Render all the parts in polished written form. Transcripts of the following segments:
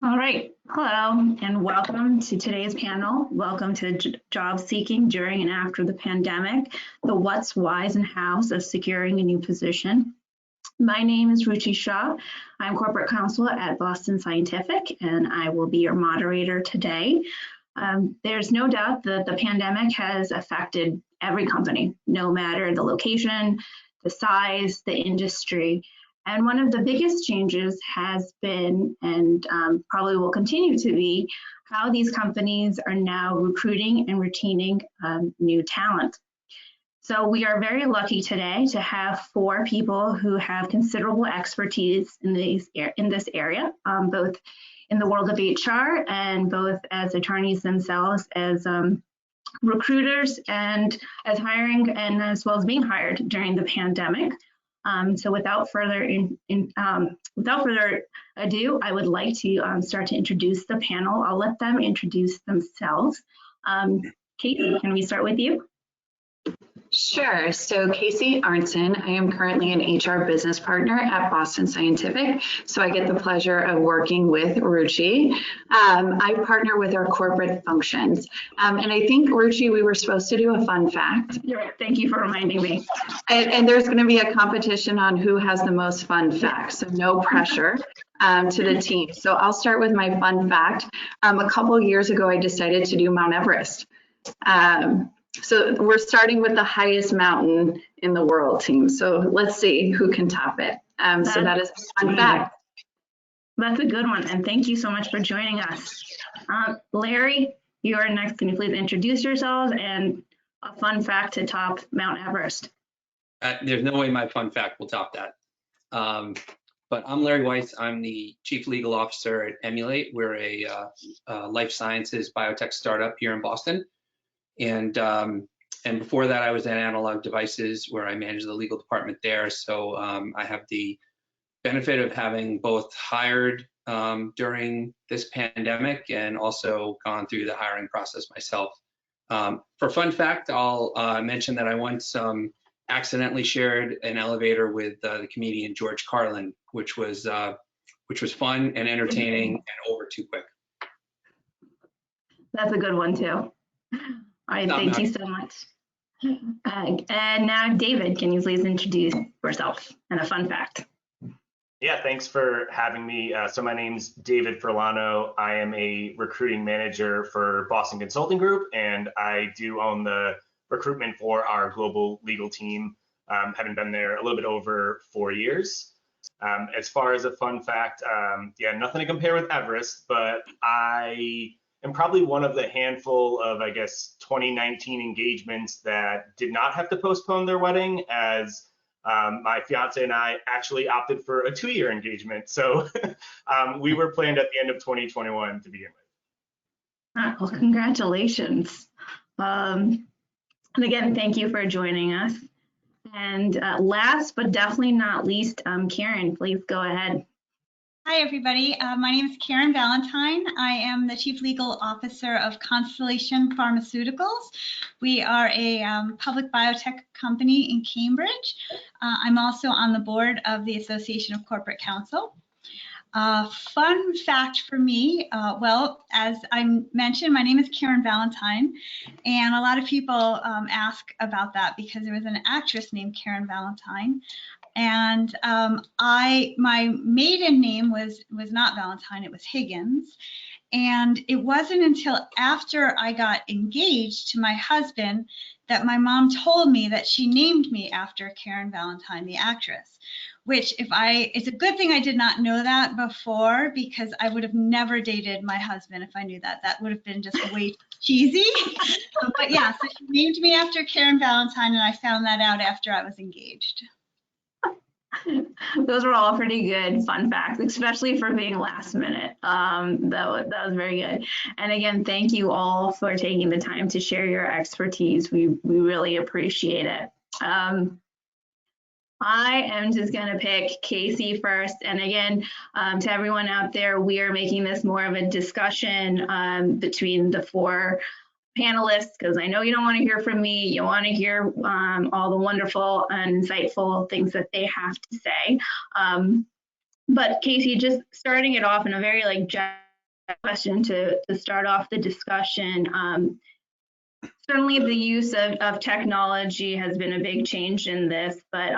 All right, hello and welcome to today's panel. Welcome to Job Seeking During and After the Pandemic, the What's, Whys, and Hows of Securing a New Position. My name is Ruchi Shah. I'm Corporate Counsel at Boston Scientific, and I will be your moderator today. There's no doubt that the pandemic has affected every company, no matter the location, the size, the industry. And one of the biggest changes has been, and probably will continue to be, how these companies are now recruiting and retaining new talent. So we are very lucky today to have 4 people who have considerable expertise in this area, both in the world of HR and both as attorneys themselves, as recruiters and as hiring and as well as being hired during the pandemic. So without further ado, I would like to start to introduce the panel. I'll let them introduce themselves. Casie, can we start with you? Sure. So Casie Arentsen, I am currently an HR business partner at Boston Scientific. So I get the pleasure of working with Ruchi. I partner with our corporate functions. And I think, Ruchi, we were supposed to do a fun fact. You're right. Thank you for reminding me. And there's going to be a competition on who has the most fun facts. So no pressure to the team. So I'll start with my fun fact. A couple years ago, I decided to do Mount Everest. So we're starting with the highest mountain in the world, team. So let's see who can top it. So that is a fun fact. That's a good one. And thank you so much for joining us. Larry, you are next. Can you please introduce yourselves and a fun fact to top Mount Everest? There's no way my fun fact will top that. But I'm Larry Weiss. I'm the Chief Legal Officer at Emulate. We're a life sciences biotech startup here in Boston. And before that, I was at Analog Devices, where I managed the legal department there. So I have the benefit of having both hired during this pandemic and also gone through the hiring process myself. For fun fact, I'll mention that I once accidentally shared an elevator with the comedian George Carlin, which was fun and entertaining and over too quick. That's a good one too. All right, thank you so much. And now, David, can you please introduce yourself and a fun fact? Yeah, thanks for having me. So my name's David Furlano. I am a recruiting manager for Boston Consulting Group, and I do own the recruitment for our global legal team, having been there a little bit over 4 years. As far as a fun fact, yeah, nothing to compare with Everest, but I am probably one of the handful of, I guess, 2019 engagements that did not have to postpone their wedding, as my fiance and I actually opted for a 2-year engagement. So we were planned at the end of 2021 to begin with. Well, congratulations. And again, thank you for joining us. And last but definitely not least, Karen, please go ahead. Hi, everybody. My name is Karen Valentine. I am the Chief Legal Officer of Constellation Pharmaceuticals. We are a public biotech company in Cambridge. I'm also on the board of the Association of Corporate Counsel. Fun fact for me, well, as I mentioned, my name is Karen Valentine, and a lot of people ask about that because there was an actress named Karen Valentine. And my maiden name was not Valentine, it was Higgins. And it wasn't until after I got engaged to my husband that my mom told me that she named me after Karen Valentine, the actress, which it's a good thing I did not know that before, because I would have never dated my husband if I knew that. That would have been just way cheesy. But yeah, so she named me after Karen Valentine, and I found that out after I was engaged. Those were all pretty good fun facts, especially for being last minute. That was very good. And again, thank you all for taking the time to share your expertise. We really appreciate it. I am just going to pick Casie first. And again, to everyone out there, we are making this more of a discussion between the 4 panelists, because I know you don't want to hear from me. You want to hear all the wonderful and insightful things that they have to say. But Casie, just starting it off in a very question to start off the discussion. Certainly the use of technology has been a big change in this, but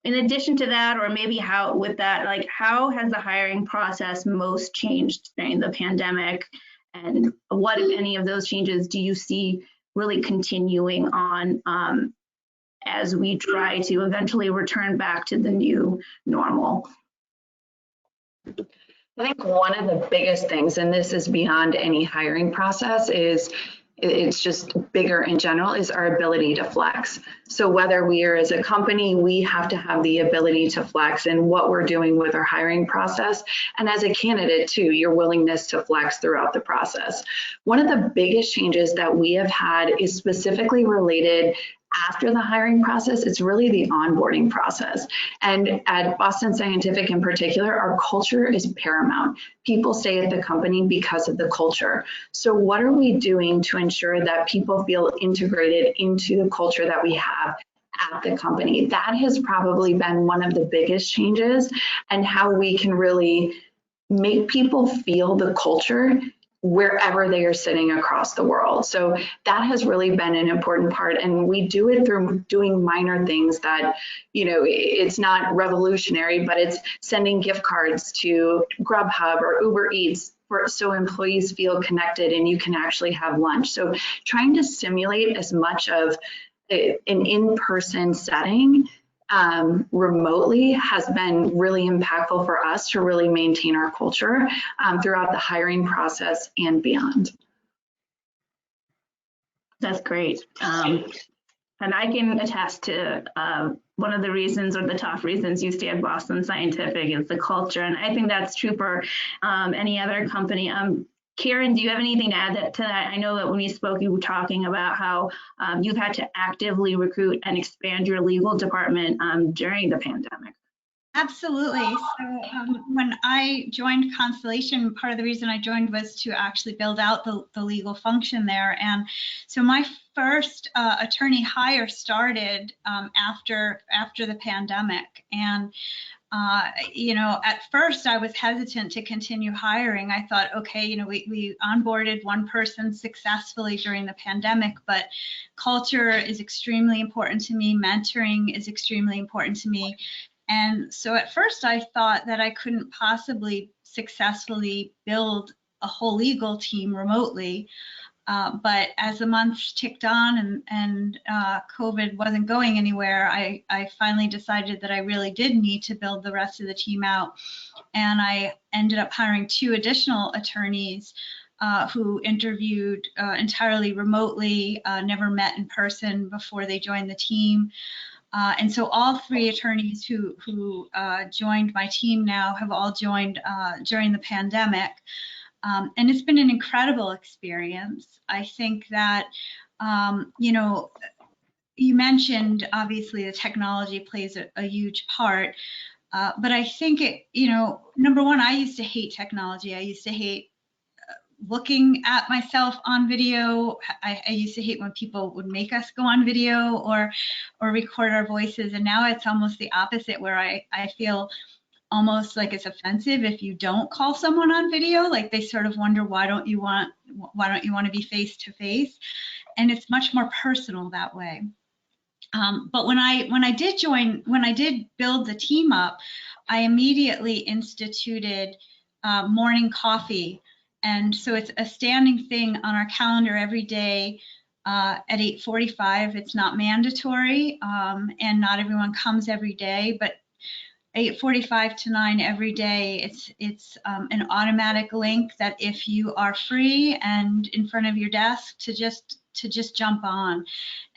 in addition to that, or maybe how with that, like how has the hiring process most changed during the pandemic? And what, if any, of those changes do you see really continuing on as we try to eventually return back to the new normal? I think one of the biggest things, and this is beyond any hiring process, is it's just bigger in general, is our ability to flex. So whether we are as a company, we have to have the ability to flex in what we're doing with our hiring process. And as a candidate too, your willingness to flex throughout the process. One of the biggest changes that we have had is specifically related after the hiring process. It's really the onboarding process. And at Boston Scientific in particular, our culture is paramount. People stay at the company because of the culture. So what are we doing to ensure that people feel integrated into the culture that we have at the company? That has probably been one of the biggest changes, and how we can really make people feel the culture wherever they are sitting across the world. So that has really been an important part, and we do it through doing minor things that, you know, it's not revolutionary, but it's sending gift cards to Grubhub or Uber Eats so employees feel connected and you can actually have lunch. So trying to simulate as much of an in-person setting remotely has been really impactful for us to really maintain our culture throughout the hiring process and beyond. That's great. And I can attest to one of the reasons, or the top reasons you stay at Boston Scientific, is the culture. And I think that's true for any other company. Karen, do you have anything to add to that? I know that when we spoke, you were talking about how you've had to actively recruit and expand your legal department during the pandemic. Absolutely. So when I joined Constellation, part of the reason I joined was to actually build out the legal function there. And so my first attorney hire started after the pandemic. And you know, at first I was hesitant to continue hiring. I thought, okay, you know, we onboarded one person successfully during the pandemic, but culture is extremely important to me. Mentoring is extremely important to me. And so at first I thought that I couldn't possibly successfully build a whole legal team remotely. But as the months ticked on and COVID wasn't going anywhere, I finally decided that I really did need to build the rest of the team out. And I ended up hiring 2 additional attorneys who interviewed entirely remotely, never met in person before they joined the team. And so all 3 attorneys who joined my team now have all joined during the pandemic. And it's been an incredible experience. I think that, you know, you mentioned obviously the technology plays a huge part, but I think it, you know, number one, I used to hate technology. I used to hate looking at myself on video. I used to hate when people would make us go on video or record our voices. And now it's almost the opposite, where I feel almost like it's offensive if you don't call someone on video. Like they sort of wonder, why don't you want to be face to face? And it's much more personal that way. But when I did build the team up, I immediately instituted morning coffee. And so it's a standing thing on our calendar every day at 8:45. It's not mandatory, and not everyone comes every day, but 8:45 to 9 every day. It's an automatic link that if you are free and in front of your desk, to just jump on.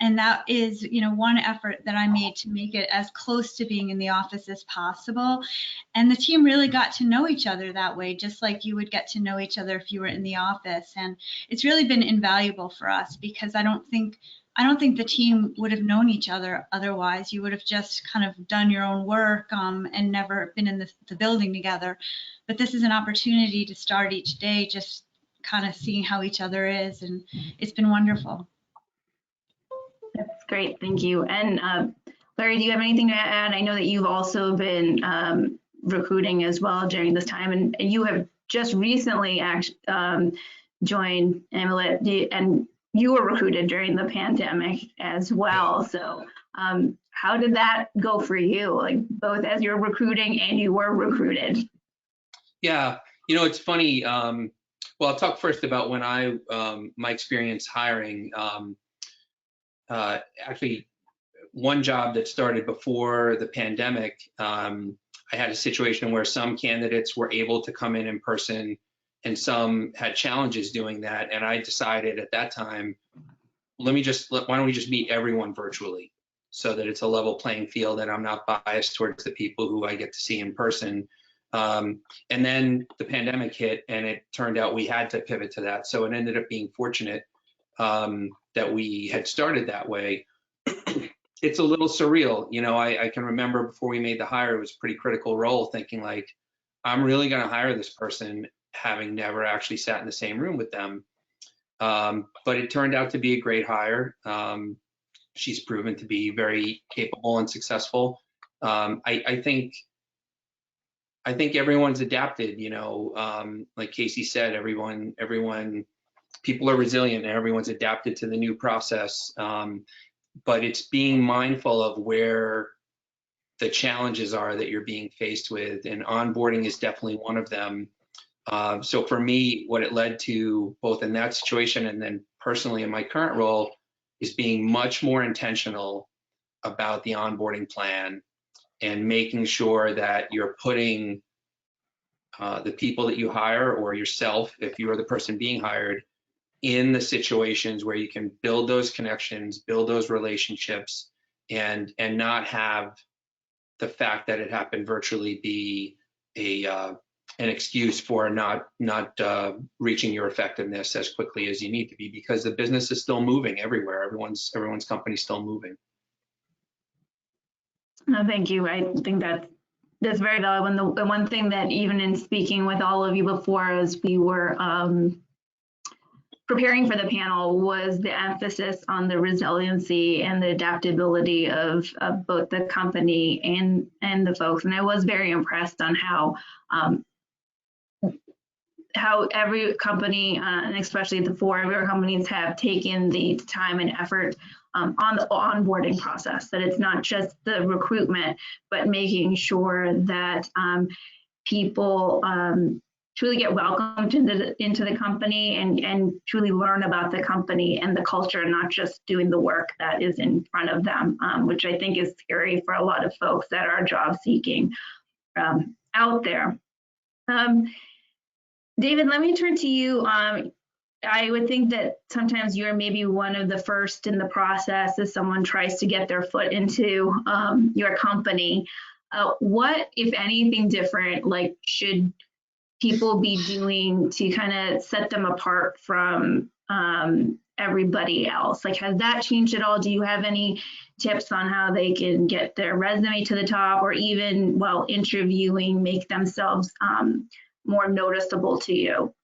And that is, you know, one effort that I made to make it as close to being in the office as possible. And the team really got to know each other that way, just like you would get to know each other if you were in the office. And it's really been invaluable for us, because I don't think the team would have known each other otherwise. You would have just kind of done your own work and never been in the building together. But this is an opportunity to start each day just kind of seeing how each other is, and it's been wonderful. That's great, thank you. And Larry, do you have anything to add? I know that you've also been recruiting as well during this time, and you have just recently joined Amulet, and you were recruited during the pandemic as well. So how did that go for you, like both as you're recruiting and you were recruited? Yeah, it's funny. Well, I'll talk first about when my experience hiring. Actually, one job that started before the pandemic, I had a situation where some candidates were able to come in person and some had challenges doing that. And I decided at that time, why don't we just meet everyone virtually so that it's a level playing field and I'm not biased towards the people who I get to see in person. And then the pandemic hit and it turned out we had to pivot to that. So it ended up being fortunate that we had started that way. It's a little surreal. I can remember before we made the hire, it was a pretty critical role, thinking like, I'm really going to hire this person, having never actually sat in the same room with them. But it turned out to be a great hire. She's proven to be very capable and successful. I think everyone's adapted, like Casie said, people are resilient and everyone's adapted to the new process. But it's being mindful of where the challenges are that you're being faced with, and onboarding is definitely one of them. So for me, what it led to, both in that situation and then personally in my current role, is being much more intentional about the onboarding plan and making sure that you're putting the people that you hire, or yourself, if you are the person being hired, in the situations where you can build those connections, build those relationships, and not have the fact that it happened virtually be an excuse for not reaching your effectiveness as quickly as you need to be, because the business is still moving everywhere. Everyone's company's still moving. No, thank you. I think that's very valid. And the one thing that, even in speaking with all of you before, as we were preparing for the panel, was the emphasis on the resiliency and the adaptability of both the company and the folks. And I was very impressed on how every company, and especially the 4 of your companies, have taken the time and effort on the onboarding process, that it's not just the recruitment, but making sure that people truly get welcomed into the company and truly learn about the company and the culture, and not just doing the work that is in front of them, which I think is scary for a lot of folks that are job seeking out there. David, let me turn to you. I would think that sometimes you're maybe one of the first in the process as someone tries to get their foot into your company. What, if anything, different should people be doing to kind of set them apart from everybody else? Has that changed at all? Do you have any tips on how they can get their resume to the top, or even while interviewing, make themselves more noticeable to you?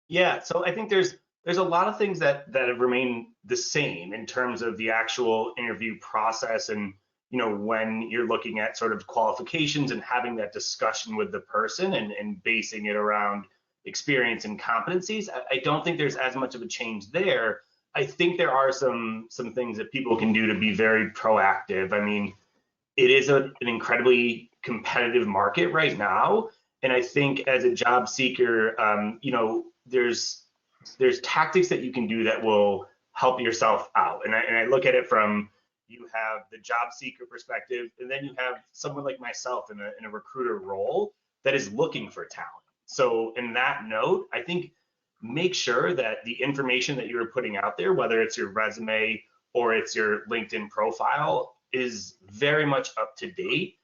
Yeah, so I think there's a lot of things that have remained the same in terms of the actual interview process, and when you're looking at sort of qualifications and having that discussion with the person and basing it around experience and competencies. I don't think there's as much of a change there. I think there are some things that people can do to be very proactive. I mean, it is an incredibly competitive market right now, and I think as a job seeker, there's tactics that you can do that will help yourself out. And I look at it from, you have the job seeker perspective, and then you have someone like myself in a recruiter role that is looking for talent. So in that note, I think make sure that the information that you're putting out there, whether it's your resume or it's your LinkedIn profile, is very much up to date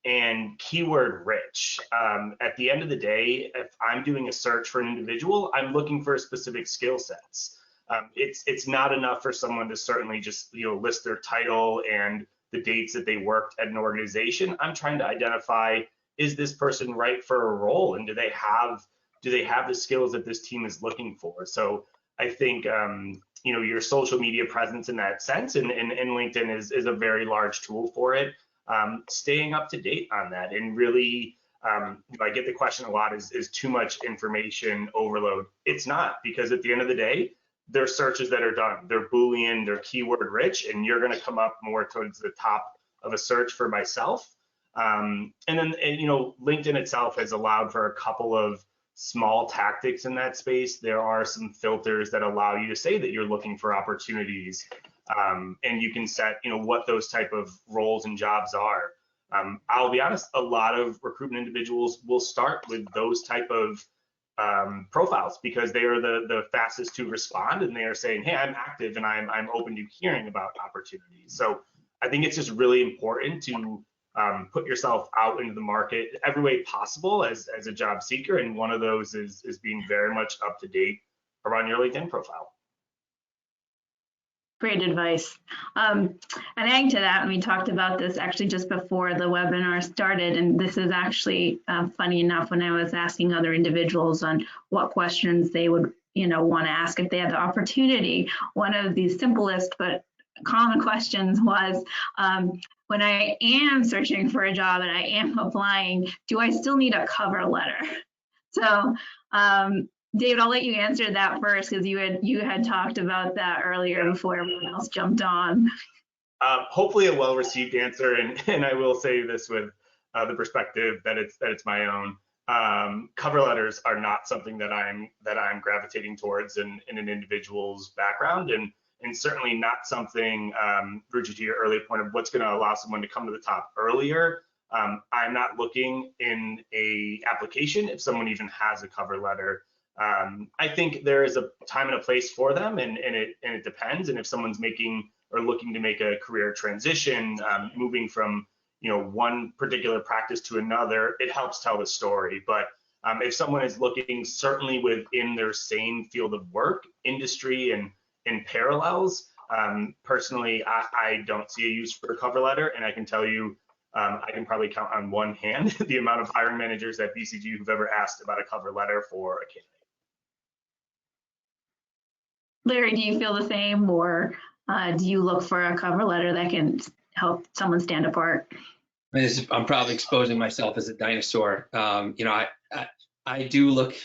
and keyword rich. At the end of the day, if I'm doing a search for an individual, I'm looking for specific skill sets. It's not enough for someone to certainly just list their title and the dates that they worked at an organization. I'm trying to identify, is this person right for a role, and do they have the skills that this team is looking for? So I think your social media presence in that sense, and LinkedIn is a very large tool for it. Staying up to date on that and really I get the question a lot, is too much information overload? It's not, because at the end of the day, there's searches that are done. They're Boolean, they're keyword rich, and you're going to come up more towards the top of a search for myself. And then, LinkedIn itself has allowed for a couple of small tactics in that space. There are some filters that allow you to say that you're looking for opportunities, and you can set, what those type of roles and jobs are. I'll be honest, a lot of recruitment individuals will start with those type of profiles because they are the fastest to respond, and they are saying, hey, I'm active and I'm open to hearing about opportunities. So I think it's just really important to put yourself out into the market every way possible as a job seeker, and one of those is being very much up to date around your LinkedIn profile. Great advice. And adding to that, and we talked about this actually just before the webinar started, and this is actually funny enough, when I was asking other individuals on what questions they would want to ask if they had the opportunity, one of the simplest but common questions was, when I am searching for a job and I am applying, do I still need a cover letter? So David, I'll let you answer that first, because you had talked about that earlier before everyone else jumped on. Hopefully a well-received answer, and I will say this with the perspective that it's my own. Cover letters are not something that I'm gravitating towards in an individual's background, and certainly not something, Ruchi, to your earlier point of what's going to allow someone to come to the top earlier. I'm not looking in a application if someone even has a cover letter. I think there is a time and a place for them, and it depends. And if someone's making or looking to make a career transition, moving from one particular practice to another, it helps tell the story. But if someone is looking certainly within their same field of work, industry, and in parallels, personally, I don't see a use for a cover letter, and I can tell you, I can probably count on one hand the amount of hiring managers at BCG who've ever asked about a cover letter for a candidate. Larry, do you feel the same, or do you look for a cover letter that can help someone stand apart? I'm probably exposing myself as a dinosaur. I do look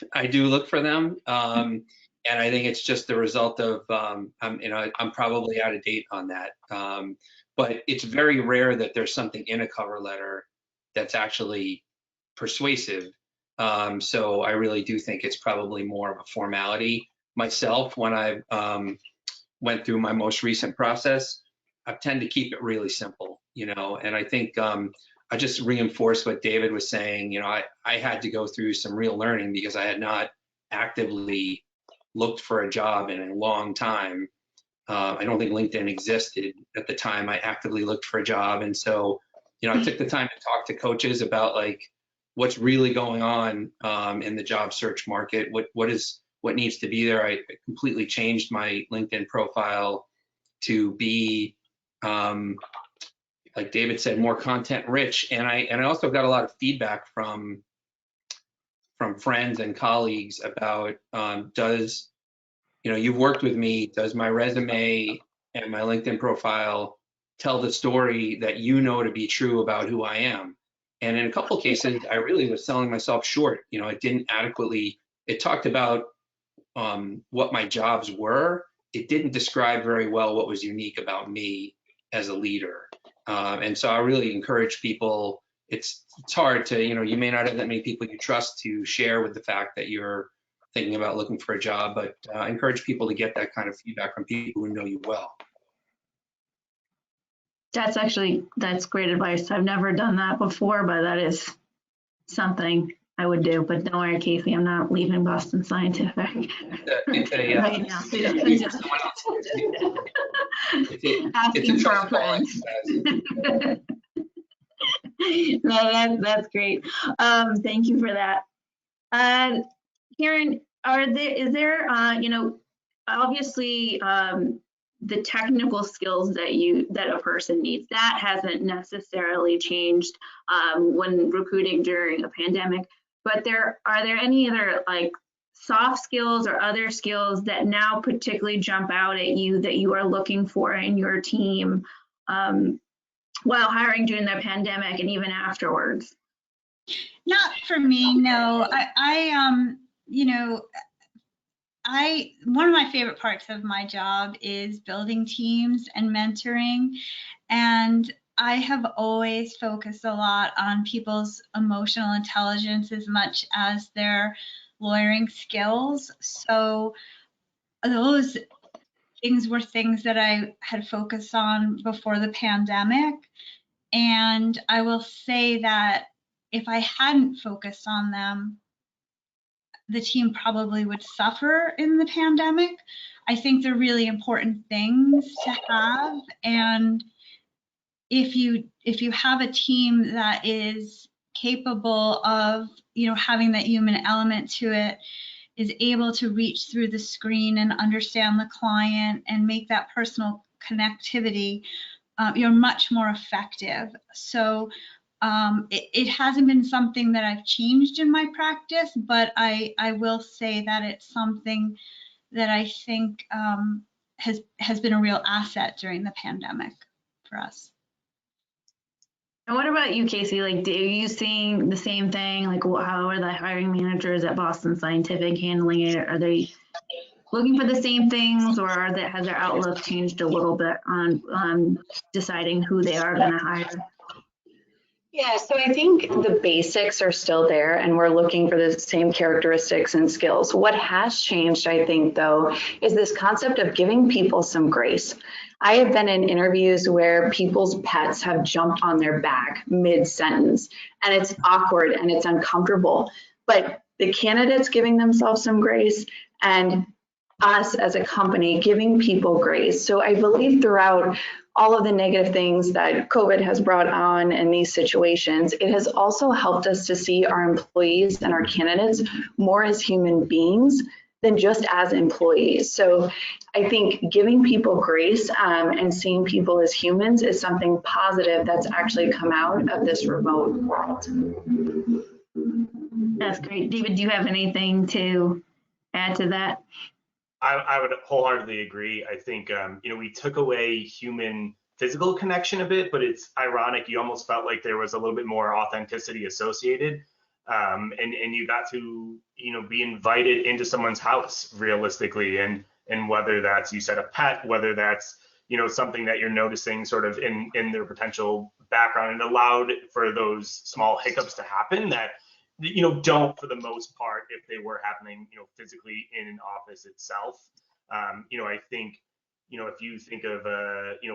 for them, and I think it's just the result of I'm probably out of date on that. But it's very rare that there's something in a cover letter that's actually persuasive. So I really do think it's probably more of a formality. Myself, when I went through my most recent process, I tend to keep it really simple, and I think I just reinforce what David was saying. I had to go through some real learning because I had not actively looked for a job in a long time. I don't think LinkedIn existed at the time I actively looked for a job. And so, I took the time to talk to coaches about what's really going on in the job search market, what needs to be there. I completely changed my LinkedIn profile to be, like David said, more content rich. And I also got a lot of feedback from friends and colleagues about you've worked with me, does my resume and my LinkedIn profile tell the story that to be true about who I am? And in a couple of cases, I really was selling myself short. It didn't adequately, it talked about what my jobs were. It didn't describe very well what was unique about me as a leader. And so I really encourage people, it's hard to, you may not have that many people you trust to share with the fact that you're thinking about looking for a job, but I encourage people to get that kind of feedback from people who know you well. That's great advice. I've never done that before, but that is something I would do. But don't worry, Casie, I'm not leaving Boston Scientific right now. Asking for a friend. No, that's great. Thank you for that. Karen, is there obviously the technical skills that a person needs, that hasn't necessarily changed when recruiting during a pandemic, but are there any other soft skills or other skills that now particularly jump out at you that you are looking for in your team while hiring during the pandemic and even afterwards? Not for me, no. You know, one of my favorite parts of my job is building teams and mentoring. And I have always focused a lot on people's emotional intelligence as much as their lawyering skills. So those things were things that I had focused on before the pandemic. And I will say that if I hadn't focused on them, the team probably would suffer in the pandemic. I think they're really important things to have. And if you have a team that is capable of, you know, having that human element to it, is able to reach through the screen and understand the client and make that personal connectivity, you're much more effective. So it hasn't been something that I've changed in my practice, but I will say that it's something that I think has been a real asset during the pandemic for us. And what about you, Casie? Like, are you seeing the same thing? Like, how are the hiring managers at Boston Scientific handling it? Are they looking for the same things, or has their outlook changed a little bit on deciding who they are going to hire? Yeah, so I think the basics are still there and we're looking for the same characteristics and skills. What has changed, I think, though, is this concept of giving people some grace. I have been in interviews where people's pets have jumped on their back mid-sentence and it's awkward and it's uncomfortable, but the candidates giving themselves some grace and us as a company giving people grace. So I believe throughout all of the negative things that COVID has brought on in these situations, it has also helped us to see our employees and our candidates more as human beings than just as employees. So I think giving people grace and seeing people as humans is something positive that's actually come out of this remote world. That's great. David, do you have anything to add to that? I would wholeheartedly agree. I think, we took away human physical connection a bit, but it's ironic. You almost felt like there was a little bit more authenticity associated. And you got to, be invited into someone's house realistically. And whether that's, you said, a pet, whether that's, something that you're noticing sort of in their potential background, and allowed for those small hiccups to happen that, don't for the most part, if they were happening, physically in an office itself. I think, if you think of,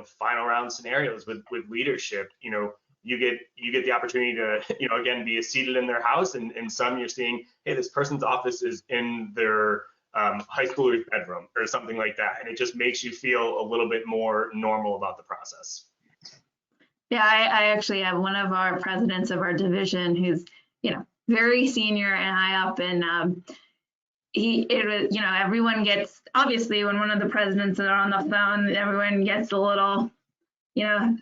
final round scenarios with leadership, you get the opportunity to, again, be seated in their house, and some you're seeing, hey, this person's office is in their high schooler's bedroom or something like that. And it just makes you feel a little bit more normal about the process. Yeah, I actually have one of our presidents of our division who's, very senior and high up, and everyone gets, obviously when one of the presidents are on the phone, everyone gets a little,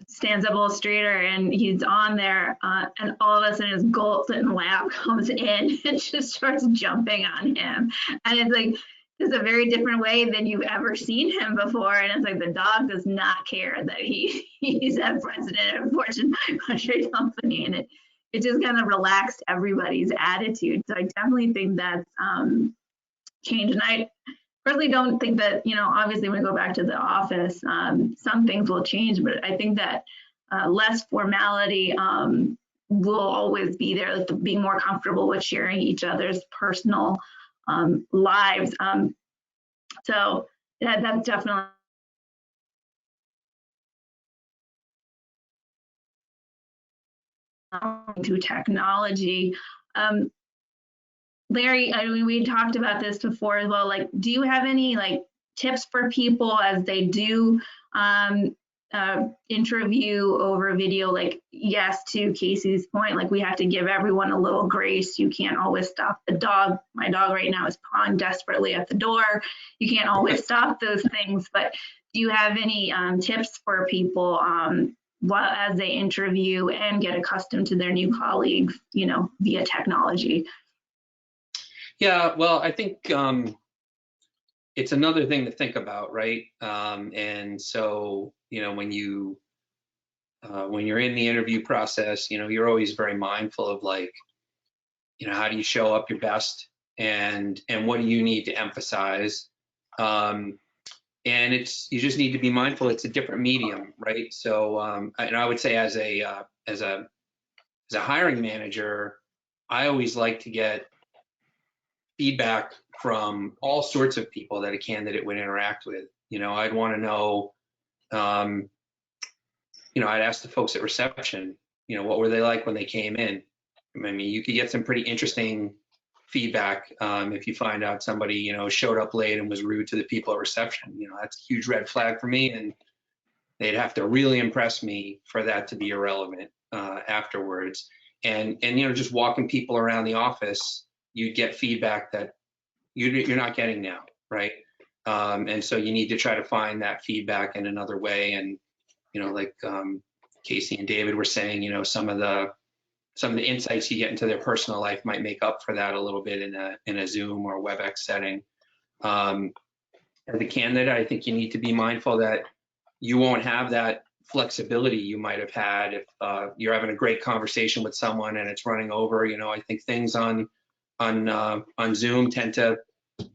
stands up a little straighter, and he's on there, and all of a sudden his golden lab comes in and just starts jumping on him. And it's like, it's a very different way than you've ever seen him before. And it's like, the dog does not care that he's a president of a Fortune 500 company. And it just kind of relaxed everybody's attitude. So I definitely think that's changed. And I personally don't think that, obviously when we go back to the office, some things will change, but I think that less formality will always be there, like being more comfortable with sharing each other's personal lives. So that's definitely to technology. Larry, I mean, we talked about this before as well. Like, do you have any tips for people as they do interview over video? Like, yes, to Casey's point, like we have to give everyone a little grace. You can't always stop the dog. My dog right now is pawing desperately at the door. You can't always stop those things. But do you have any tips for people as they interview and get accustomed to their new colleagues, via technology? Yeah, well, I think it's another thing to think about, right? And so, when you're in the interview process, you're always very mindful of how do you show up your best, and what do you need to emphasize? And you just need to be mindful. It's a different medium, right? So, and I would say as a hiring manager, I always like to get feedback from all sorts of people that a candidate would interact with. I'd want to know, I'd ask the folks at reception, what were they like when they came in? I mean, you could get some pretty interesting feedback if you find out somebody, showed up late and was rude to the people at reception. That's a huge red flag for me, and they'd have to really impress me for that to be irrelevant afterwards. And just walking people around the office, you get feedback that you're not getting now, right? And so you need to try to find that feedback in another way. And like Casie and David were saying, some of the insights you get into their personal life might make up for that a little bit in a Zoom or WebEx setting. As a candidate, I think you need to be mindful that you won't have that flexibility you might have had if you're having a great conversation with someone and it's running over. I think things on Zoom tend to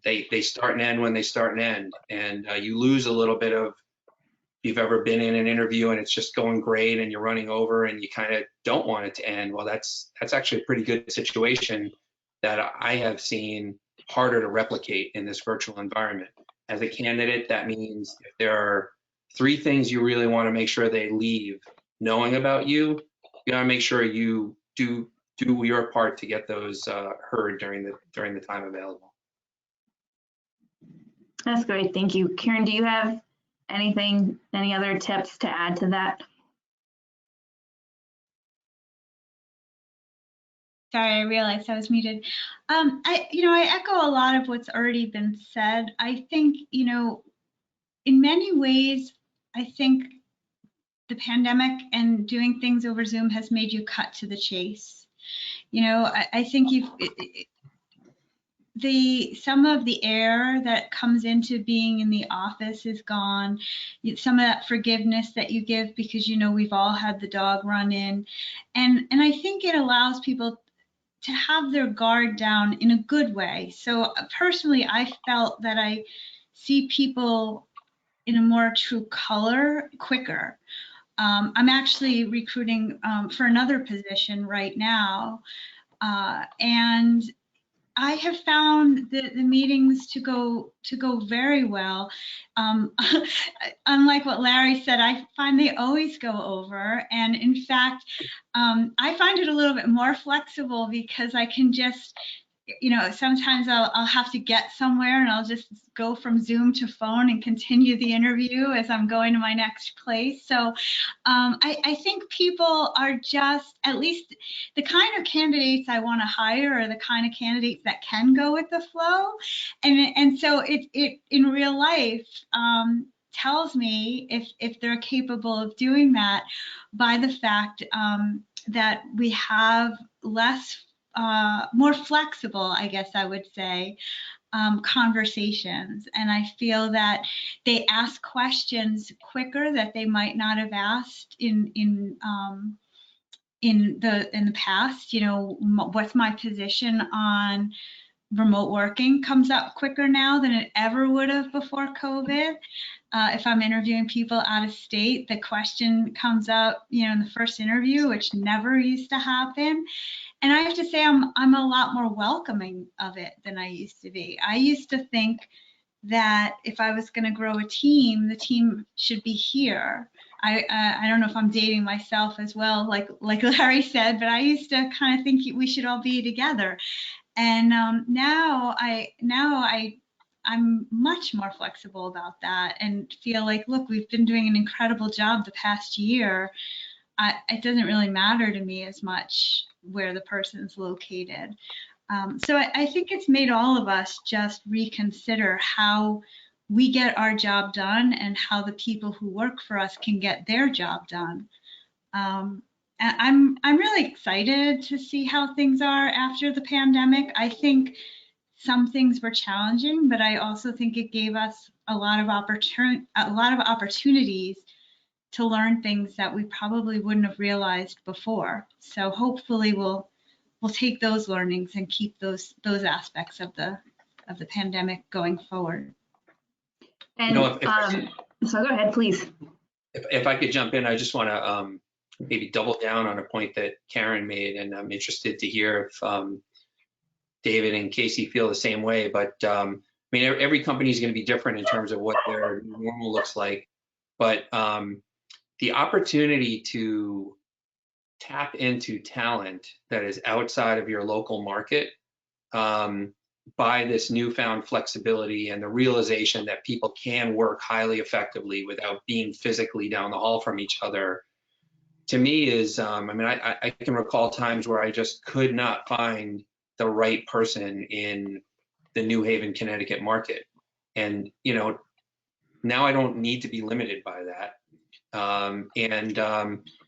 they start and end when they start and end, and you lose a little bit of, if you've ever been in an interview and it's just going great and you're running over and you kind of don't want it to end. Well, that's actually a pretty good situation that I have seen harder to replicate in this virtual environment. As a candidate, that means if there are 3 things you really want to make sure they leave knowing about you, you got to make sure you do your part to get those heard during the time available. That's great. Thank you. Karen, do you have any other tips to add to that? Sorry, I realized I was muted. I echo a lot of what's already been said. I think, in many ways, I think the pandemic and doing things over Zoom has made you cut to the chase. I think some of the air that comes into being in the office is gone. Some of that forgiveness that you give because we've all had the dog run in, and I think it allows people to have their guard down in a good way. So personally, I felt that I see people in a more true color quicker. I'm actually recruiting for another position right now, and I have found the meetings to go very well. Unlike what Larry said, I find they always go over, and in fact, I find it a little bit more flexible because I can just, sometimes I'll have to get somewhere and I'll just go from Zoom to phone and continue the interview as I'm going to my next place. So I think people are just, at least the kind of candidates I want to hire are the kind of candidates that can go with the flow. And so it in real life tells me if they're capable of doing that by the fact that we have more flexible, I guess I would say, conversations. And I feel that they ask questions quicker that they might not have asked in the past. What's my position on remote working comes up quicker now than it ever would have before COVID. If I'm interviewing people out of state, the question comes up, in the first interview, which never used to happen. And I have to say, I'm a lot more welcoming of it than I used to be. I used to think that if I was going to grow a team, the team should be here. I don't know if I'm dating myself as well, like Larry said, but I used to kind of think we should all be together. And now I'm much more flexible about that and feel like, look, we've been doing an incredible job the past year. It doesn't really matter to me as much where the person's located. So I think it's made all of us just reconsider how we get our job done and how the people who work for us can get their job done. I'm really excited to see how things are after the pandemic. I think some things were challenging, but I also think it gave us a lot of opportunities to learn things that we probably wouldn't have realized before. So hopefully we'll we'll take those learnings and keep those aspects of the pandemic going forward. And so go ahead, please. If I could jump in, I just want to maybe double down on a point that Karen made, and I'm interested to hear if David and Casie feel the same way. But I mean, every company is going to be different in terms of what their normal looks like. But the opportunity to tap into talent that is outside of your local market by this newfound flexibility and the realization that people can work highly effectively without being physically down the hall from each other, to me is, I mean, I can recall times where I just could not find the right person in the New Haven, Connecticut market. And, you know, now I don't need to be limited by that.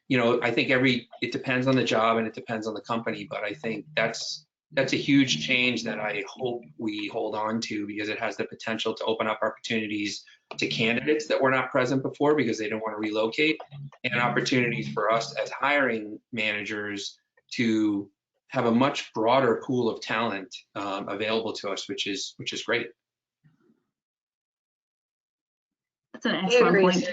You know, I think it depends on the job and it depends on the company, but I think that's a huge change that I hope we hold on to, because it has the potential to open up opportunities to candidates that were not present before because they don't want to relocate, and opportunities for us as hiring managers to have a much broader pool of talent available to us, which is great. That's an excellent point.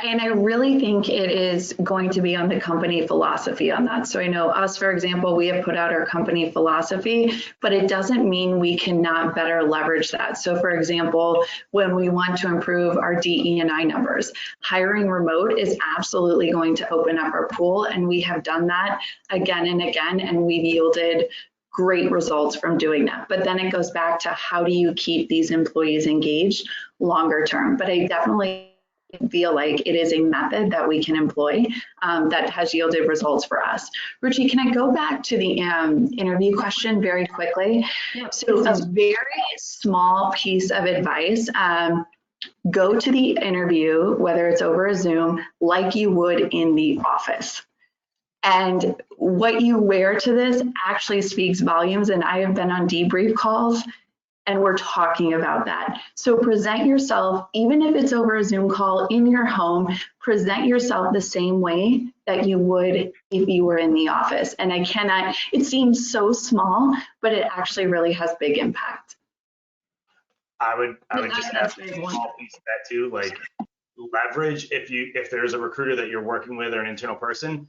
And I really think it is going to be on the company philosophy on that. So I know us, for example, we have put out our company philosophy, but it doesn't mean we cannot better leverage that. So for example, when we want to improve our DE&I numbers, hiring remote is absolutely going to open up our pool. And we have done that again and again, and we've yielded great results from doing that. But then it goes back to, how do you keep these employees engaged longer term? But I definitely feel like it is a method that we can employ that has yielded results for us. Ruchi, can I go back to the interview question very quickly? Yeah. So a very small piece of advice, go to the interview, whether it's over a Zoom, like you would in the office. And what you wear to this actually speaks volumes. And I have been on debrief calls, and we're talking about that. So present yourself, even if it's over a Zoom call in your home, present yourself the same way that you would if you were in the office. And it seems so small, but it actually really has big impact. I would just add a small piece of that too, like leverage, if there's a recruiter that you're working with or an internal person,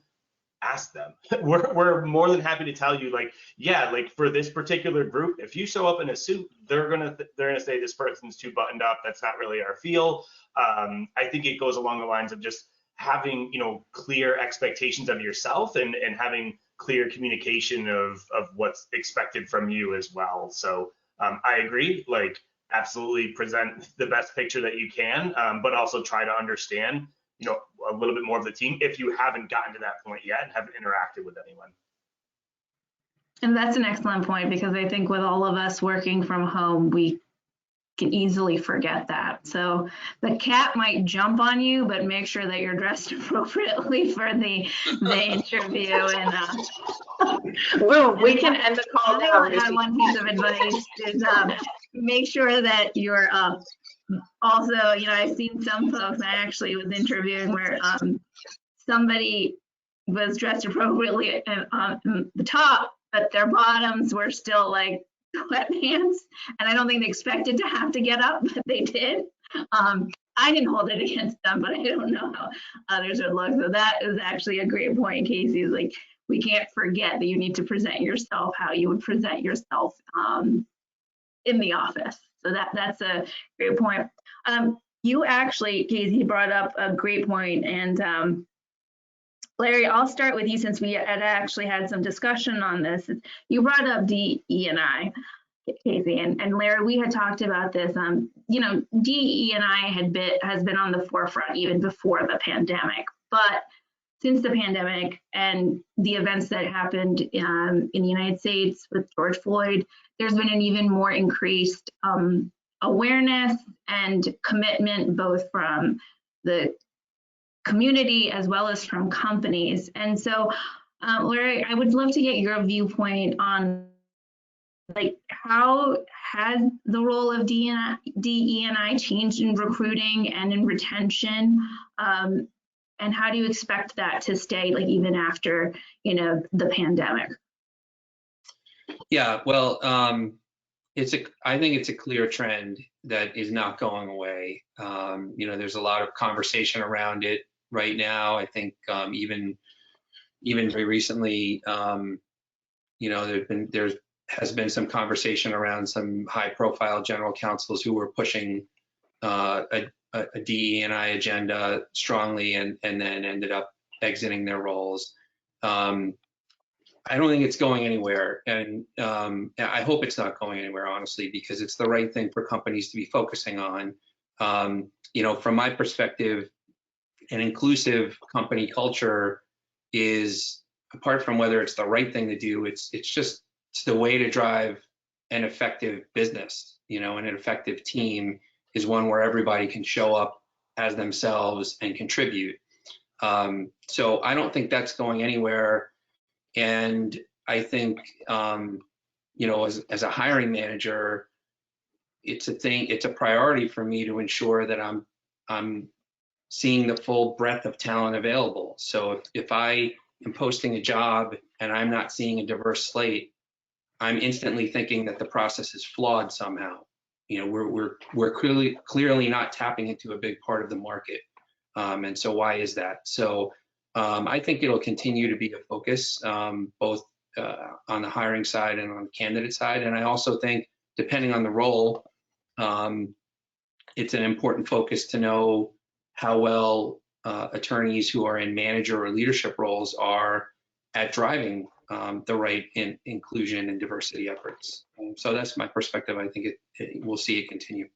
ask them. We're more than happy to tell you, like, yeah, like for this particular group, if you show up in a suit, they're gonna say this person's too buttoned up. That's not really our feel. I think it goes along the lines of just having, you know, clear expectations of yourself and having clear communication of what's expected from you as well. So I agree, like absolutely present the best picture that you can, but also try to understand, you know, a little bit more of the team if you haven't gotten to that point yet and haven't interacted with anyone. And that's an excellent point, because I think with all of us working from home, we can easily forget that. So the cat might jump on you, but make sure that you're dressed appropriately for the interview. And we can end the call now. And one piece of advice is make sure that you're also, you know, I've seen some folks, I actually was interviewing where somebody was dressed appropriately on the top, but their bottoms were still like sweatpants. And I don't think they expected to have to get up, but they did. I didn't hold it against them, but I don't know how others would look. So that is actually a great point, Casie, is like, we can't forget that you need to present yourself how you would present yourself in the office. So that's a great point. You actually, Casie, brought up a great point. And Larry, I'll start with you, since we had actually had some discussion on this. You brought up DE&I, Casie, and Larry, we had talked about this. You know, DE&I has been on the forefront even before the pandemic, but since the pandemic and the events that happened in the United States with George Floyd, there's been an even more increased awareness and commitment, both from the community as well as from companies. And so, Larry, I would love to get your viewpoint on, like, how has the role of DE&I changed in recruiting and in retention? And how do you expect that to stay, like, even after, you know, the pandemic? Yeah, well, I think it's a clear trend that is not going away. There's a lot of conversation around it right now. I think even very recently, there has been some conversation around some high-profile general counsels who were pushing a DE&I agenda strongly and then ended up exiting their roles. I don't think it's going anywhere, and I hope it's not going anywhere, honestly, because it's the right thing for companies to be focusing on. From my perspective, an inclusive company culture is, apart from whether it's the right thing to do, it's the way to drive an effective business. And an effective team is one where everybody can show up as themselves and contribute. So I don't think that's going anywhere. And I think, as a hiring manager, it's a priority for me to ensure that I'm seeing the full breadth of talent available. So if I am posting a job and I'm not seeing a diverse slate, I'm instantly thinking that the process is flawed somehow. We're clearly not tapping into a big part of the market. And so why is that? So I think it'll continue to be a focus, both on the hiring side and on the candidate side. And I also think, depending on the role, it's an important focus to know how well attorneys who are in manager or leadership roles are at driving the right inclusion and diversity efforts. So that's my perspective. I think we'll see it continue.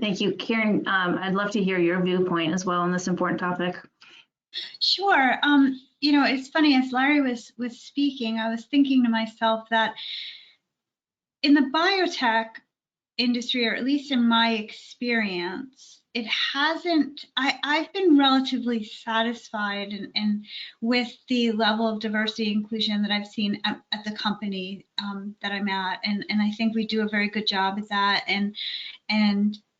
Thank you. Karen, I'd love to hear your viewpoint as well on this important topic. Sure. It's funny, as Larry was speaking, I was thinking to myself that in the biotech industry, or at least in my experience, it hasn't, I've been relatively satisfied and with the level of diversity and inclusion that I've seen at the company that I'm at. And I think we do a very good job at that. And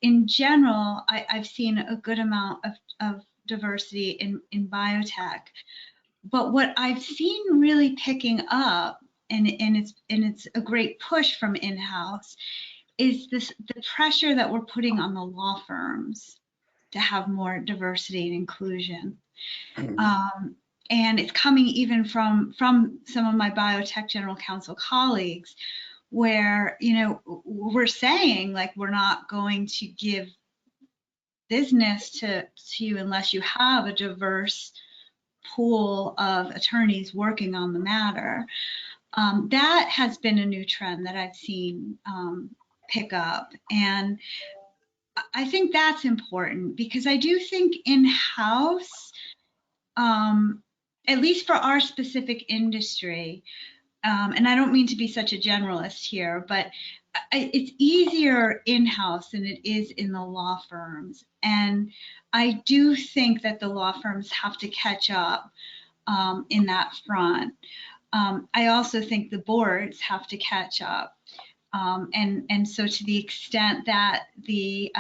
in general, I've seen a good amount of diversity in biotech. But what I've seen really picking up, and it's a great push from in-house, is the pressure that we're putting on the law firms to have more diversity and inclusion. And it's coming even from some of my biotech general counsel colleagues, where we're saying, like, we're not going to give business to you unless you have a diverse pool of attorneys working on the matter. That has been a new trend that I've seen pick up, and I think that's important, because I do think in-house, at least for our specific industry, and I don't mean to be such a generalist here, but it's easier in-house than it is in the law firms. And I do think that the law firms have to catch up in that front. I also think the boards have to catch up. And so to the extent that the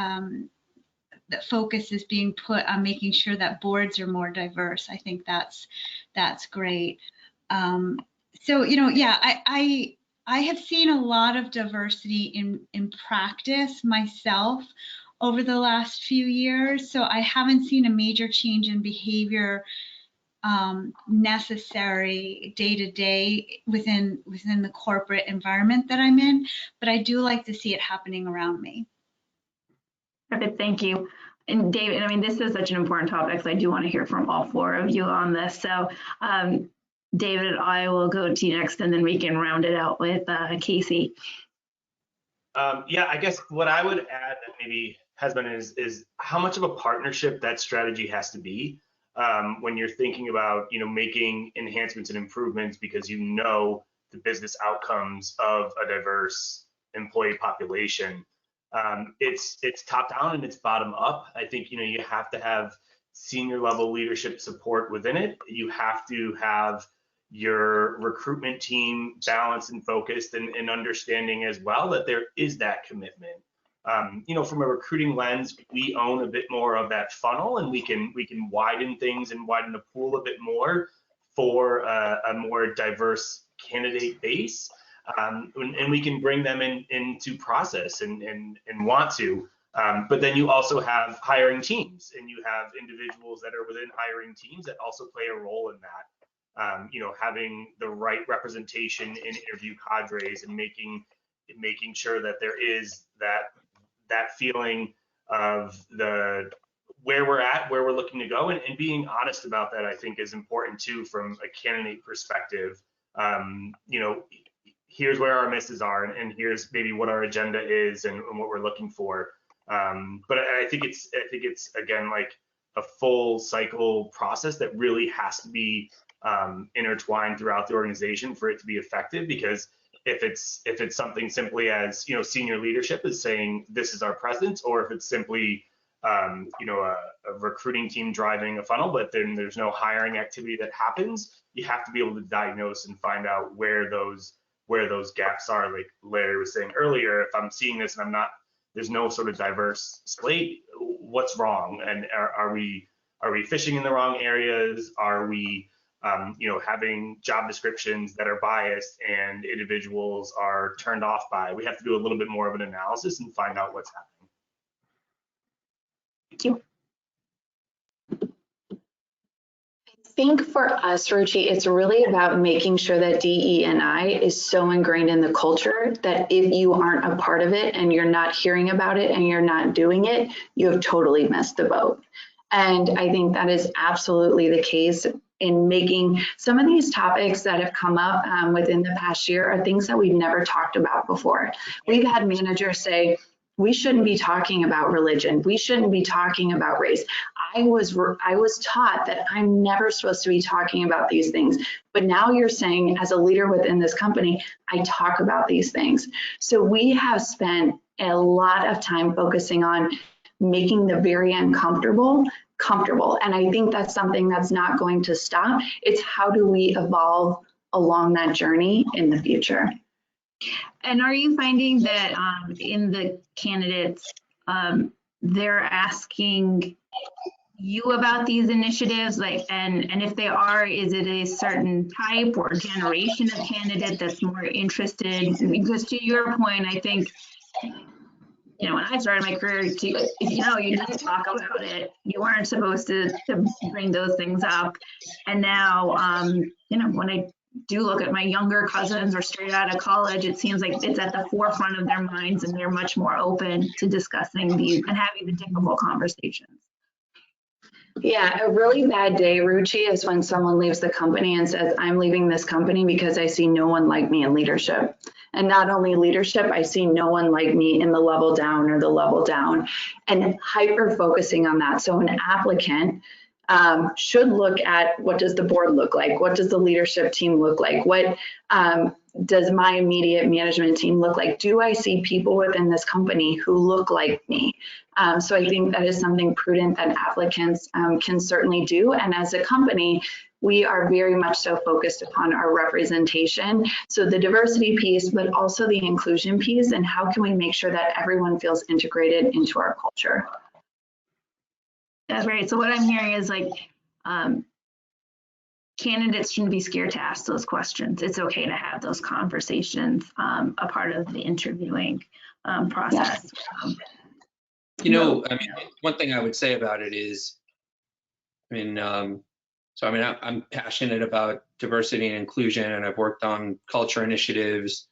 focus is being put on making sure that boards are more diverse, I think that's great. So, I have seen a lot of diversity in practice myself over the last few years. So I haven't seen a major change in behavior necessary day to day within the corporate environment that I'm in, but I do like to see it happening around me. Perfect, thank you. And David, I mean, this is such an important topic, so I do want to hear from all four of you on this. So David, I will go to you next, and then we can round it out with Casie. Yeah, I guess what I would add that maybe has been is how much of a partnership that strategy has to be when you're thinking about making enhancements and improvements, because the business outcomes of a diverse employee population. It's top down and it's bottom up. I think you have to have senior level leadership support within it. You have to have your recruitment team balanced and focused and understanding as well that there is that commitment. From a recruiting lens, we own a bit more of that funnel, and we can widen things and widen the pool a bit more for a more diverse candidate base, and we can bring them into process and want to. But then you also have hiring teams, and you have individuals that are within hiring teams that also play a role in that. Having the right representation in interview cadres and making sure that there is that feeling of where we're at, where we're looking to go, and being honest about that, I think, is important too from a candidate perspective. Here's where our misses are, and here's maybe what our agenda is and what we're looking for. But I think it's again like a full cycle process that really has to be intertwined throughout the organization for it to be effective. Because if it's something simply as senior leadership is saying this is our presence, or if it's simply a recruiting team driving a funnel, but then there's no hiring activity that happens, you have to be able to diagnose and find out where those gaps are. Like Larry was saying earlier, if I'm seeing this and there's no sort of diverse slate, what's wrong? And are we fishing in the wrong areas? Are we having job descriptions that are biased and individuals are turned off by? We have to do a little bit more of an analysis and find out what's happening. Thank you. I think for us, Ruchi, it's really about making sure that DE&I is so ingrained in the culture that if you aren't a part of it and you're not hearing about it and you're not doing it, you have totally missed the boat. And I think that is absolutely the case in making some of these topics that have come up within the past year are things that we've never talked about before. We've had managers say, we shouldn't be talking about religion. We shouldn't be talking about race. I was taught that I'm never supposed to be talking about these things. But now you're saying, as a leader within this company, I talk about these things. So we have spent a lot of time focusing on making the very uncomfortable comfortable. And I think that's something that's not going to stop. It's how do we evolve along that journey in the future. And are you finding that in the candidates, they're asking you about these initiatives, and if they are, is it a certain type or generation of candidate that's more interested? Because to your point, I think, when I started my career, you didn't talk about it. You weren't supposed to bring those things up. And now, when I do look at my younger cousins or straight out of college, it seems like it's at the forefront of their minds and they're much more open to discussing these and having the difficult conversations. Yeah, a really bad day, Ruchi, is when someone leaves the company and says, I'm leaving this company because I see no one like me in leadership. And not only leadership, I see no one like me in the level down or the level down, and hyper focusing on that. So an applicant should look at, what does the board look like? What does the leadership team look like? What does my immediate management team look like? Do I see people within this company who look like me? So I think that is something prudent that applicants can certainly do. And as a company, we are very much so focused upon our representation. So the diversity piece, but also the inclusion piece, and how can we make sure that everyone feels integrated into our culture? That's right. So what I'm hearing is candidates shouldn't be scared to ask those questions. It's okay to have those conversations, a part of the interviewing process. Yes. One thing I would say about it is, I'm passionate about diversity and inclusion, and I've worked on culture initiatives,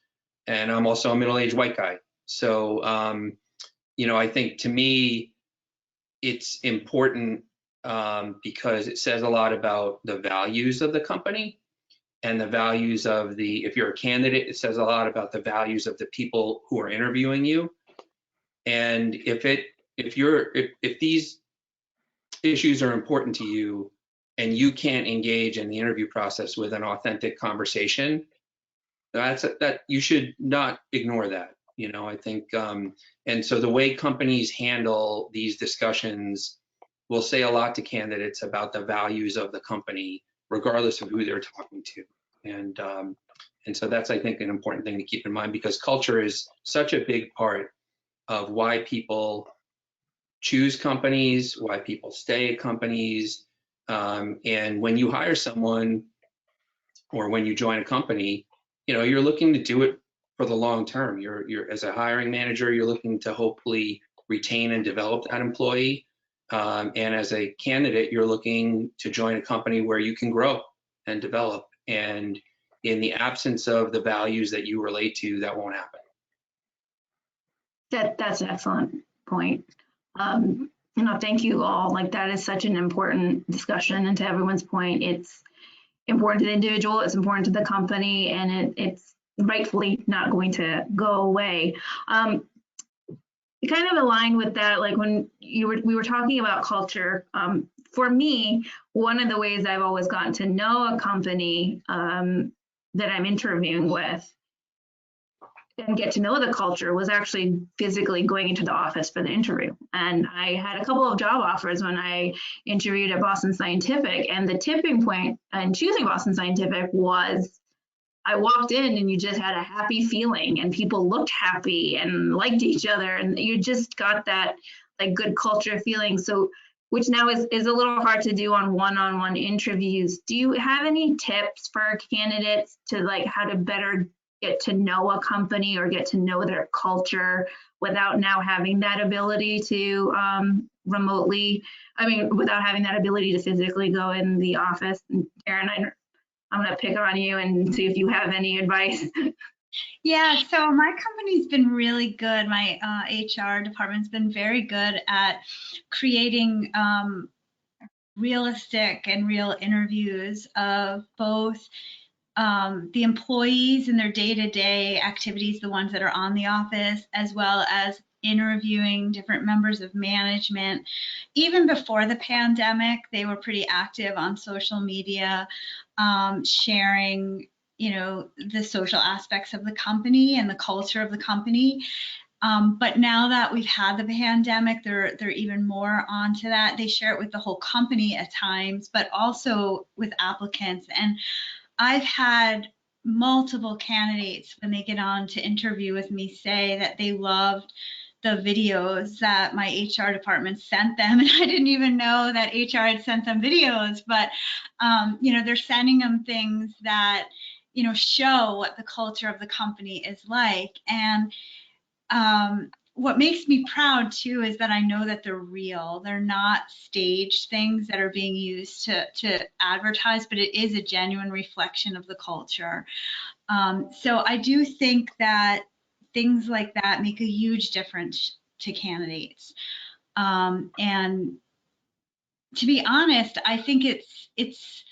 and I'm also a middle-aged white guy. So, I think to me, it's important because it says a lot about the values of the company and the values of if you're a candidate, it says a lot about the values of the people who are interviewing you. And if these issues are important to you and you can't engage in the interview process with an authentic conversation, that you should not ignore that. I think, and so the way companies handle these discussions will say a lot to candidates about the values of the company, regardless of who they're talking to. And so that's, I think, an important thing to keep in mind, because culture is such a big part of why people choose companies, why people stay at companies. And when you hire someone or when you join a company, you're looking to do it for the long term. You're as a hiring manager, you're looking to hopefully retain and develop that employee. And as a candidate, you're looking to join a company where you can grow and develop. And in the absence of the values that you relate to, that won't happen. That's an excellent point. Thank you all. Like, that is such an important discussion, and to everyone's point, it's important to the individual, it's important to the company, and it's rightfully not going to go away. It kind of aligned with that, like when we were talking about culture. For me, one of the ways I've always gotten to know a company that I'm interviewing with and get to know the culture was actually physically going into the office for the interview. And I had a couple of job offers when I interviewed at Boston Scientific, and the tipping point in choosing Boston Scientific was I walked in and you just had a happy feeling, and people looked happy and liked each other, and you just got that like good culture feeling. So, which now is a little hard to do on one-on-one interviews. Do you have any tips for candidates to like how to better get to know a company or get to know their culture without now having that ability to without having that ability to physically go in the office? And Karen, I'm going to pick on you and see if you have any advice. Yeah, so my company's been really good. My HR department's been very good at creating realistic and real interviews of both the employees and their day-to-day activities, the ones that are on the office, as well as interviewing different members of management. Even before the pandemic, they were pretty active on social media, sharing, the social aspects of the company and the culture of the company. But now that we've had the pandemic, they're even more onto that. They share it with the whole company at times, but also with applicants. And I've had multiple candidates, when they get on to interview with me, say that they loved the videos that my HR department sent them. And I didn't even know that HR had sent them videos, but, they're sending them things that, show what the culture of the company is like. And what makes me proud too is that I know that they're real. They're not staged things that are being used to advertise, but it is a genuine reflection of the culture. So I do think that things like that make a huge difference to candidates. And to be honest, I think it's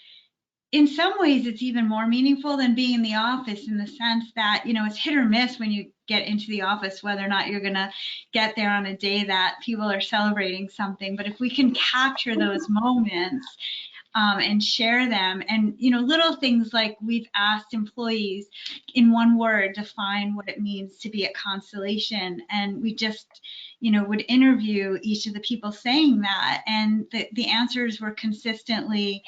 in some ways it's even more meaningful than being in the office, in the sense that, it's hit or miss when you get into the office whether or not you're going to get there on a day that people are celebrating something. But if we can capture those moments and share them, and little things like we've asked employees in one word define what it means to be at Constellation, and we just would interview each of the people saying that, and the answers were consistently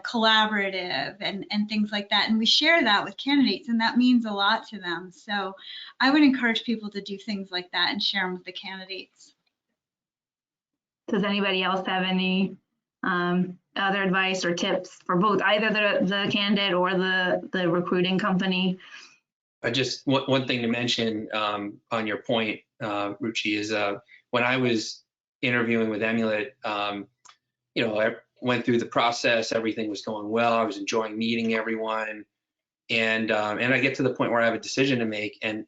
collaborative and things like that, and we share that with candidates, and that means a lot to them. So I would encourage people to do things like that and share them with the candidates. Does anybody else have any other advice or tips for both either the candidate or the recruiting company? Just one thing to mention on your point, Ruchi, is when I was interviewing with Emulate, I went through the process, everything was going well, I was enjoying meeting everyone, and I get to the point where I have a decision to make, and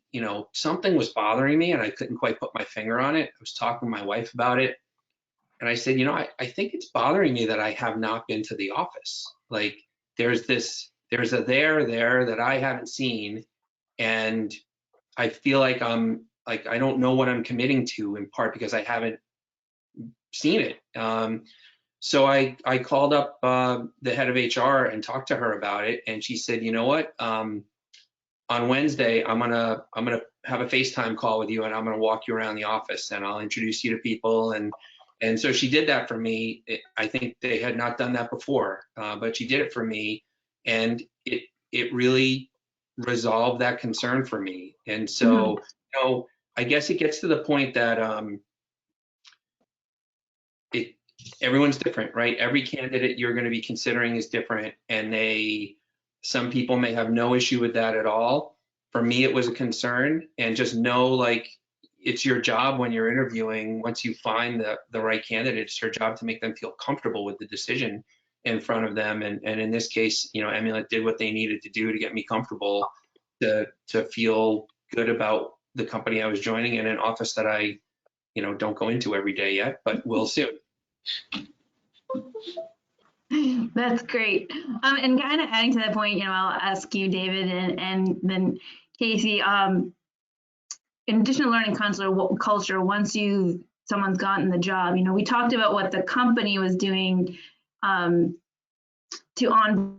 something was bothering me and I couldn't quite put my finger on it. I was talking to my wife about it, and I said, I think it's bothering me that I have not been to the office. Like there's a there that I haven't seen, and I feel like I don't know what I'm committing to, in part because I haven't seen it. So I called up the head of HR and talked to her about it, and she said, you know what? On Wednesday, I'm gonna have a FaceTime call with you, and I'm gonna walk you around the office, and I'll introduce you to people. And so she did that for me. I think they had not done that before, but she did it for me, and it really resolved that concern for me. And so, I guess it gets to the point that everyone's different, right? Every candidate you're going to be considering is different, and they Some people may have no issue with that at all. For me, it was a concern, and just know, like, it's your job when you're interviewing, once you find the right candidate, it's your job to make them feel comfortable with the decision in front of them. And in this case, you know, Emulet did what they needed to do to get me comfortable to feel good about the company I was joining in an office that I, you know, don't go into every day yet, but will soon. That's great. And kind of adding to that point, you know, I'll ask you, David, and then Casie, in addition to learning culture, once someone's gotten the job, you know, we talked about what the company was doing to on.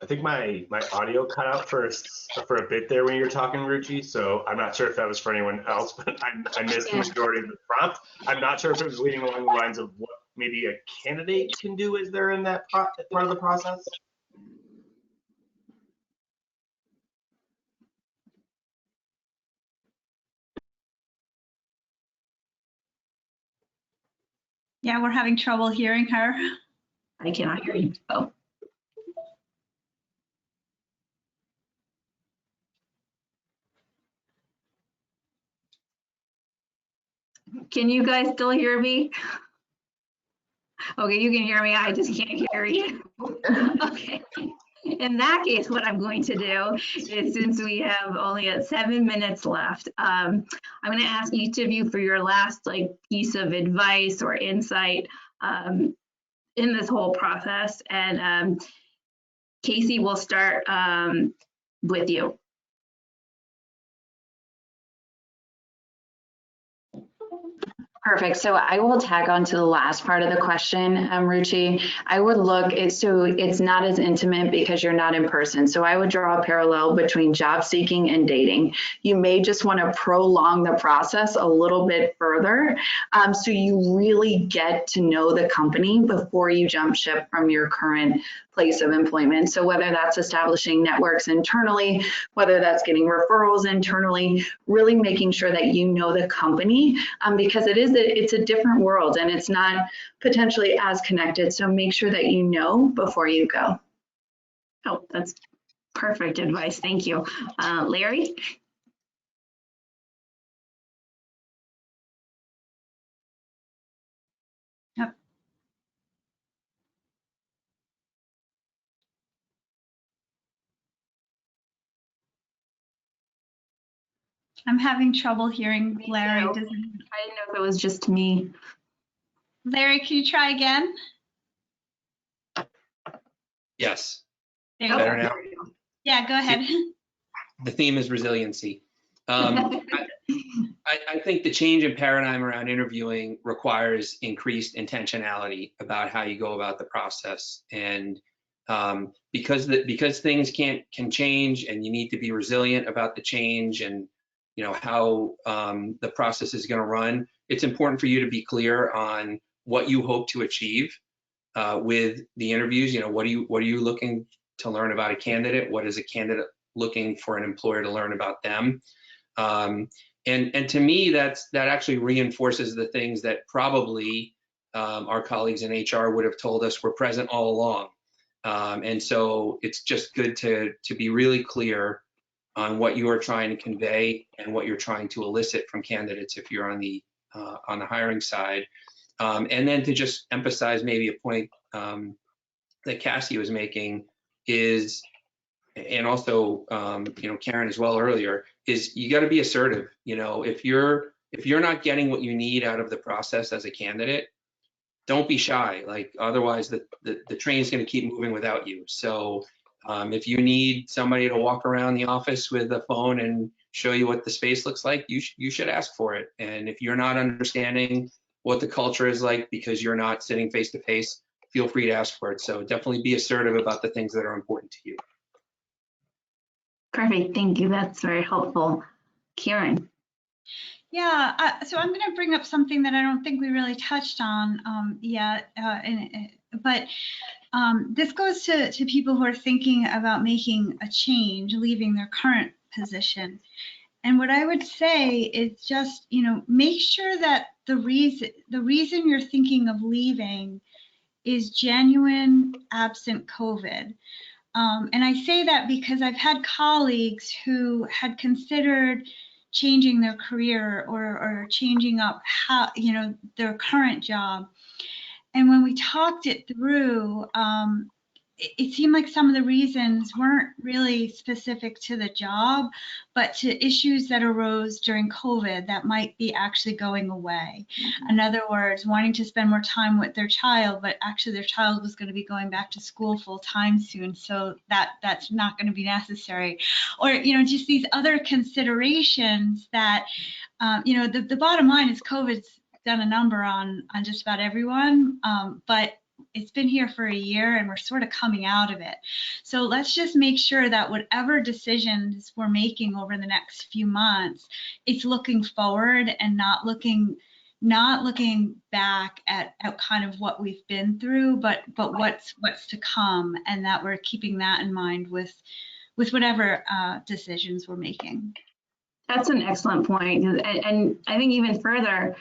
I think my audio cut out for a bit there when you were talking, Ruchi. So I'm not sure if that was for anyone else, but I missed the majority of the prompt. I'm not sure if it was leading along the lines of what maybe a candidate can do as they're in that part of the process. Yeah, we're having trouble hearing her. I cannot hear you. Oh. Can you guys still hear me? Okay, you can hear me. I just can't hear you. Okay. In that case, what I'm going to do is, since we have only 7 minutes left, I'm going to ask each of you for your last piece of advice or insight in this whole process. And Casie, we'll start with you. Perfect. So I will tag on to the last part of the question, Ruchi. I would look, so it's not as intimate because you're not in person. So I would draw a parallel between job seeking and dating. You may just want to prolong the process a little bit further, so you really get to know the company before you jump ship from your current place of employment. So whether that's establishing networks internally, whether that's getting referrals internally, really making sure that you know the company, because it's a different world and it's not potentially as connected. So make sure that you know before you go. Oh, that's perfect advice. Thank you. Larry? Yep. I'm having trouble hearing Larry. I didn't know if it was just me. Larry, can you try again? Yes. There you Better go. now? Yeah, go ahead. The theme is resiliency. I think the change in paradigm around interviewing requires increased intentionality about how you go about the process. And because things can change, and you need to be resilient about the change, and you know how the process is going to run, it's important for you to be clear on what you hope to achieve with the interviews. You know, what are you looking to learn about a candidate? What is a candidate looking for an employer to learn about them? And to me, that actually reinforces the things that probably our colleagues in HR would have told us were present all along. And so it's just good to be really clear on what you are trying to convey and what you're trying to elicit from candidates if you're on the hiring side. And then to just emphasize maybe a point that Casie was making is, and also you know, Karen as well earlier, is you got to be assertive. You know, if you're not getting what you need out of the process as a candidate, don't be shy. Like, otherwise the train is going to keep moving without you. So if you need somebody to walk around the office with a phone and show you what the space looks like, you should ask for it. And if you're not understanding what the culture is like because you're not sitting face to face, feel free to ask for it. So definitely be assertive about the things that are important to you. Perfect. Thank you. That's very helpful. Karen. Yeah, so I'm going to bring up something that I don't think we really touched on yet, but this goes to people who are thinking about making a change, leaving their current position. And what I would say is just, make sure that the reason you're thinking of leaving is genuine, absent COVID. And I say that because I've had colleagues who had considered changing their career or changing up how, their current job. And when we talked it through, it seemed like some of the reasons weren't really specific to the job, but to issues that arose during COVID that might be actually going away. Mm-hmm. In other words, wanting to spend more time with their child, but actually their child was going to be going back to school full time soon, so that's not going to be necessary. Or, just these other considerations that, the bottom line is COVID's done a number on just about everyone, but it's been here for a year and we're sort of coming out of it. So let's just make sure that whatever decisions we're making over the next few months, it's looking forward and not looking back at kind of what we've been through, but what's to come, and that we're keeping that in mind with whatever decisions we're making. That's an excellent point. And I think even further,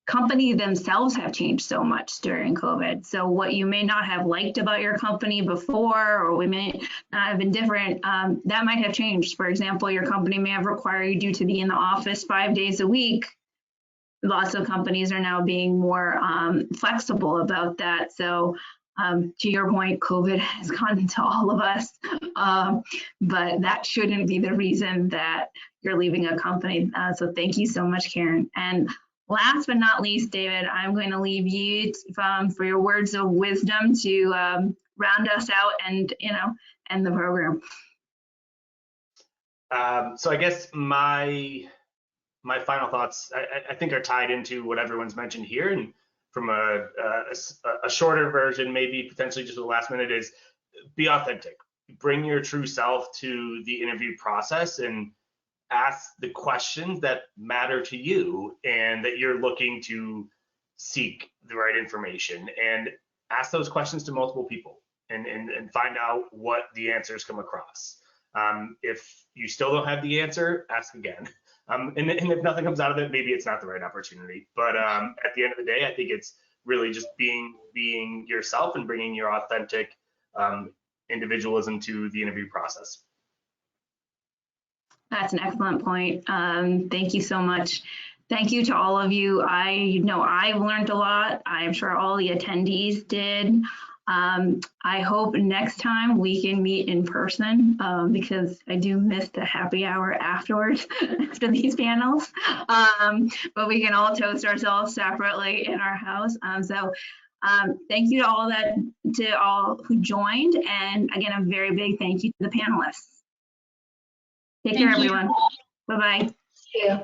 companies themselves have changed so much during COVID. So what you may not have liked about your company before, or we may not have been different, that might have changed. For example, your company may have required you to be in the office 5 days a week. Lots of companies are now being more flexible about that. So to your point, COVID has gotten to all of us, but that shouldn't be the reason that you're leaving a company. So thank you so much, Karen. And last but not least, David, I'm going to leave you for your words of wisdom to round us out and, end the program. So I guess my final thoughts, I think, are tied into what everyone's mentioned here, and from a shorter version, maybe potentially just the last minute, is be authentic. Bring your true self to the interview process and ask the questions that matter to you and that you're looking to seek the right information, and ask those questions to multiple people and find out what the answers come across. If you still don't have the answer, ask again. And if nothing comes out of it, maybe it's not the right opportunity. But at the end of the day, I think it's really just being yourself and bringing your authentic individualism to the interview process. That's an excellent point. Thank you so much. Thank you to all of you. I know I've learned a lot. I'm sure all the attendees did. I hope next time we can meet in person, because I do miss the happy hour afterwards after these panels. But we can all toast ourselves separately in our house. Thank you to all who joined, and again, a very big thank you to the panelists. Take care, everyone. Bye-bye. See you.